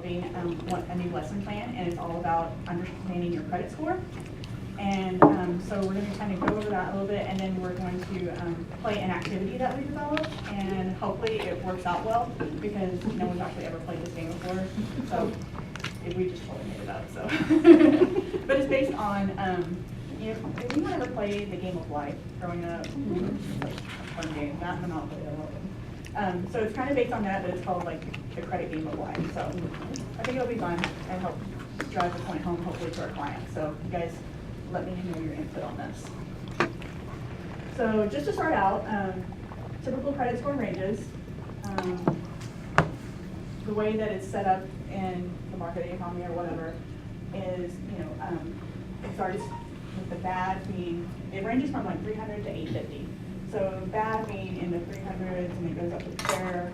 developing a new lesson plan, and it's all about understanding your credit score. And so we're going to kind of go over that a little bit, and then we're going to play an activity that we developed, and hopefully it works out well, because no one's actually ever played this game before. So we just totally made it up. So, but it's based on, you know, if anyone ever played the game of life growing up, it's like a fun game, not Monopoly, I love it. So it's kind of based on that, but it's called like the credit game of life. So I think it'll be fun and help drive the point home, hopefully, to our clients. So you guys, let me know your input on this. So just to start out, typical credit score ranges. The way that it's set up in the market economy or whatever is, you know, it starts with the bad being, it ranges from like 300 to 850. So bad being in the 300s, and it goes up to fair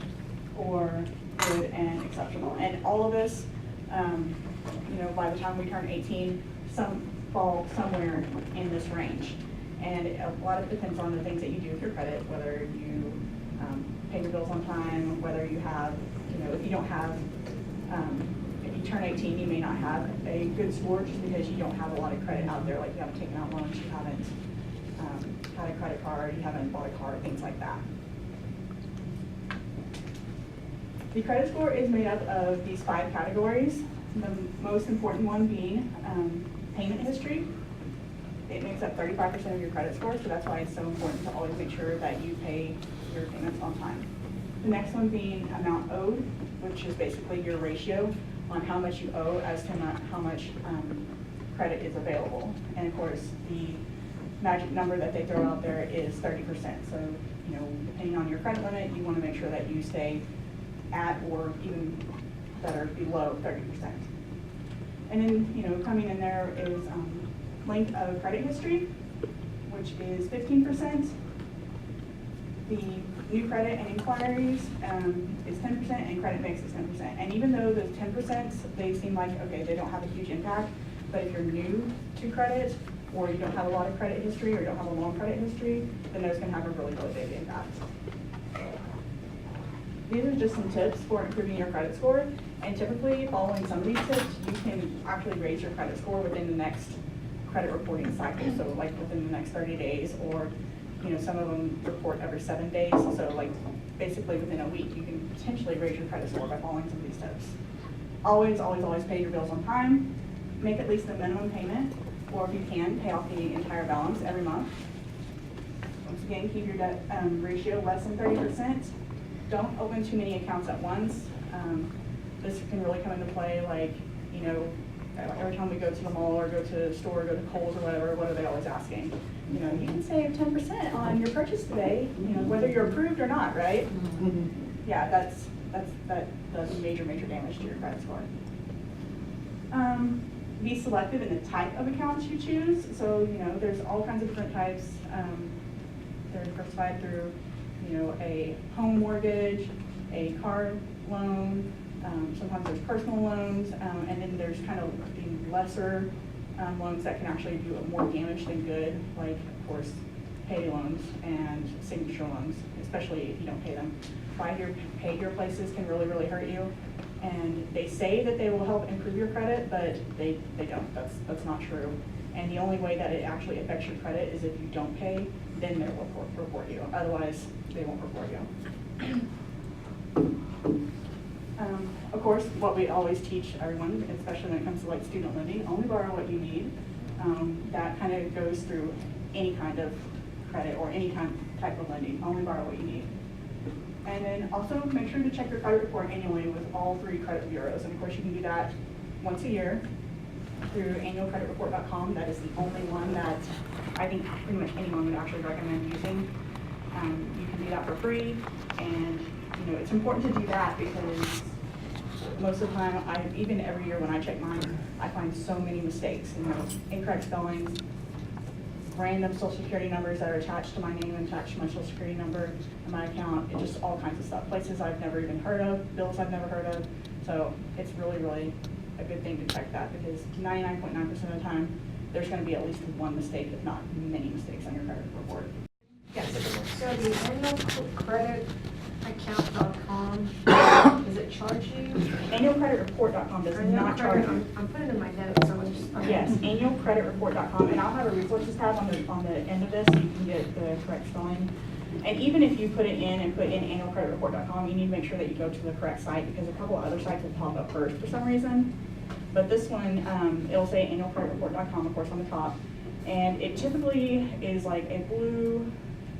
or good and exceptional. And all of this, you know, by the time we turn 18, some fall somewhere in this range. And a lot of it depends on the things that you do with your credit, whether you pay your bills on time, whether you have, you know, if you don't have, if you turn 18, you may not have a good score just because you don't have a lot of credit out there, like you haven't taken out loans, you haven't had a credit card, you haven't bought a car, things like that. The credit score is made up of these 5 categories, the most important one being payment history. It makes up 35% of your credit score, so that's why it's so important to always make sure that you pay your payments on time. The next one being amount owed, which is basically your ratio on how much you owe as to how much credit is available. And of course, the magic number that they throw out there is 30%. So, you know, depending on your credit limit, you want to make sure that you stay at or even better below 30%. And then, you know, coming in there is length of credit history, which is 15%. The new credit and inquiries is 10%, and credit mix is 10%. And even though the 10%, they seem like, okay, they don't have a huge impact, but if you're new to credit, or you don't have a lot of credit history, or you don't have a long credit history, then those can have a really, really big impact. These are just some tips for improving your credit score, and typically following some of these tips, you can actually raise your credit score within the next credit reporting cycle. So like within the next 30 days, or, you know, some of them report every 7 days. So like basically within a week, you can potentially raise your credit score by following some of these tips. Always, always, always pay your bills on time. Make at least the minimum payment, or if you can, pay off the entire balance every month. Once again, keep your debt ratio less than 30%. Don't open too many accounts at once. This can really come into play, like, you know, every time we go to the mall or go to the store, go to Kohl's or whatever, what are they always asking? You know, you can save 10% on your purchase today, you know, whether you're approved or not, right? Mm-hmm. Yeah, that does major, major damage to your credit score. Be selective in the type of accounts you choose. So, you know, there's all kinds of different types. They're diversified through, you know, a home mortgage, a car loan, sometimes there's personal loans, and then there's kind of the lesser loans that can actually do more damage than good, like, of course, payday loans and signature loans, especially if you don't pay them. Pay your places can really, really hurt you. And they say that they will help improve your credit, but they don't. That's not true. And the only way that it actually affects your credit is if you don't pay, then they will report you. Otherwise, they won't report you. Of course, what we always teach everyone, especially when it comes to like student lending, only borrow what you need. That kind of goes through any kind of credit or any type of lending. Only borrow what you need. And then also make sure to check your credit report annually with all 3 credit bureaus. And of course, you can do that once a year through annualcreditreport.com. That is the only one that I think pretty much anyone would actually recommend using. You can do that for free, and you know it's important to do that because most of the time, even every year when I check mine, I find so many mistakes. You know, incorrect spellings, random social security numbers that are attached to my name and attached to my social security number and my account. It's just all kinds of stuff. Places I've never even heard of, bills I've never heard of. So it's really, really a good thing to check that because 99.9% of the time, there's going to be at least one mistake, if not many mistakes on your credit report. Yes. So the annualcreditaccount.com Does it charge you? Annualcreditreport.com does not charge you. I'm putting it in my notes, so I'm just. Yes, annualcreditreport.com, and I'll have a resources tab on the end of this so you can get the correct spelling. And even if you put it in and put in annualcreditreport.com, you need to make sure that you go to the correct site because a couple of other sites will pop up first for some reason. But this one, it'll say annualcreditreport.com, of course, on the top. And it typically is like a blue,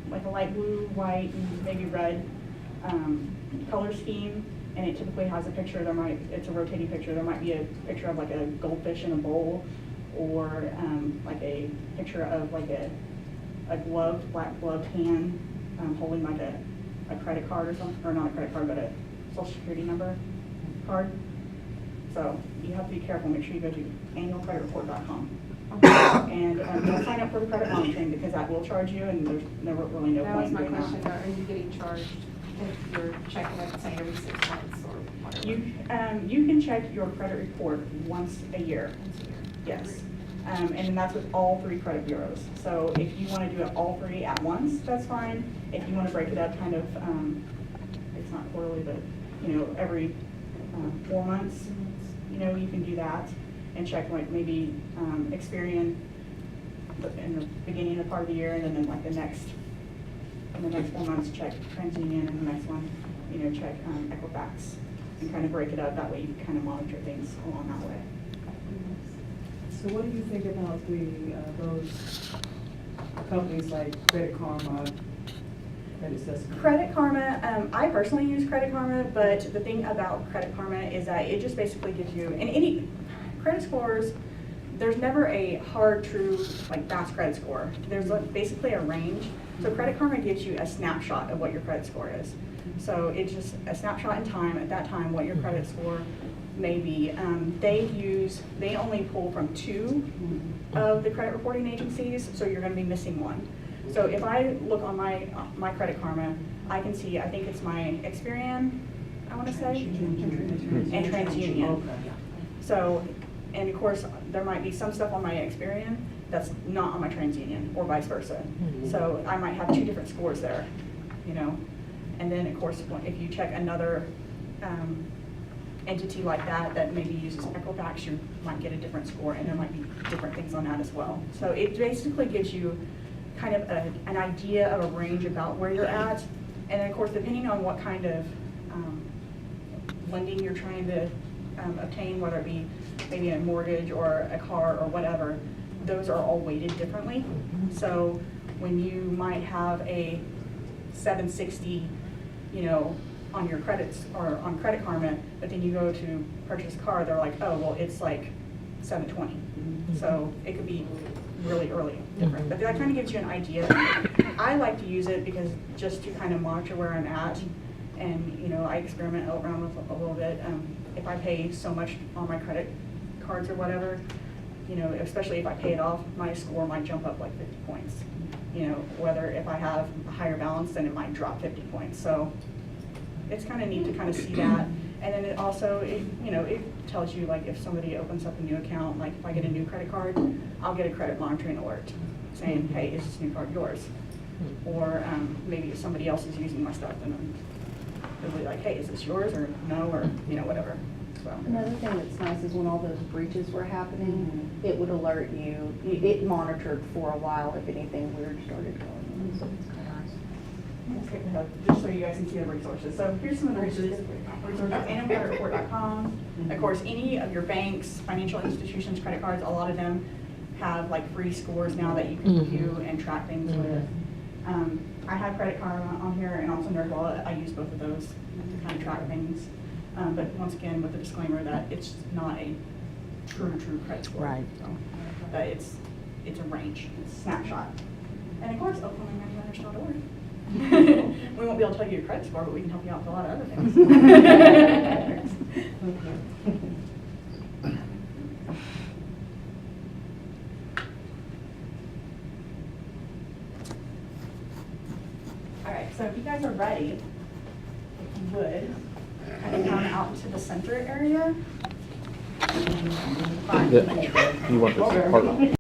like a light blue, white, and maybe red color scheme. And it typically has a picture, it's a rotating picture. There might be a picture of like a goldfish in a bowl, or like a picture of like a black gloved hand holding like a credit card or something, or not a credit card, but a social security number card. So you have to be careful, make sure you go to annualcreditreport.com. And don't sign up for the credit monitoring because that will charge you, and there's really no point in doing that. That was my question, are you getting charged if you're checking it, say, every 6 months or whatever? You can check your credit report once a year. Yes. And that's with all 3 credit bureaus. So if you want to do it all 3 at once, that's fine. If you want to break it up kind of, it's not quarterly, but, every 4 months, you can do that and check like maybe Experian in the beginning of part of the year, and then in like the next 4 months check TransUnion, and the next one, check Equifax, and kind of break it up. That way you can kind of monitor things along that way. So what do you think about those companies like Credit Karma, Credit Karma, I personally use Credit Karma, but the thing about Credit Karma is that it just basically gives you, and any credit scores, there's never a hard, true, like fast credit score. There's basically a range. So Credit Karma gives you a snapshot of what your credit score is. So it's just a snapshot in time, at that time, what your credit score may be. They only pull from 2 of the credit reporting agencies, so you're going to be missing 1. So if I look on my Credit Karma, I can see, I think it's my Experian, I want to say, and TransUnion. Okay. So, and of course, there might be some stuff on my Experian that's not on my TransUnion, or vice versa. So I might have 2 different scores there, And then, of course, if you check another entity like that maybe uses Equifax, you might get a different score, and there might be different things on that as well. So it basically gives you kind of an idea of a range about where you're at. And then, of course, depending on what kind of lending you're trying to obtain, whether it be maybe a mortgage or a car or whatever, those are all weighted differently. So when you might have a 760, on your credits or on Credit Karma, but then you go to purchase a car, they're like, oh, well, it's like 720. So it could be really early different. But that kind of gives you an idea. I like to use it because just to kind of monitor where I'm at, and I experiment around with a little bit. If I pay so much on my credit cards or whatever, especially if I pay it off, my score might jump up like 50 points. Whether if I have a higher balance, then it might drop 50 points. So it's kind of neat to kind of see that. And then it also, it tells you, like, if somebody opens up a new account, like if I get a new credit card, I'll get a credit monitoring alert saying, hey, is this new card yours? Or maybe if somebody else is using my stuff, then it'll be like, hey, is this yours, or no, or whatever. So. Another thing that's nice is when all those breaches were happening, it would alert you. It monitored for a while if anything weird started going on. So it's kind of nice. Okay, just so you guys can see the resources. So here's some of the resources. annualcreditreport.com. Of course, any of your banks, financial institutions, credit cards, a lot of them have like free scores now that you can view and track things with. I have Credit Karma on here, and also NerdWallet. I use both of those to kind of track things. But once again, with the disclaimer that it's not a true credit score. Right. So, but it's a range, it's a snapshot. And of course, oakland.org. We won't be able to tell you your credit score, but we can help you out with a lot of other things. All right, so if you guys are ready, if you would, kind of come out into the center area. You want this part?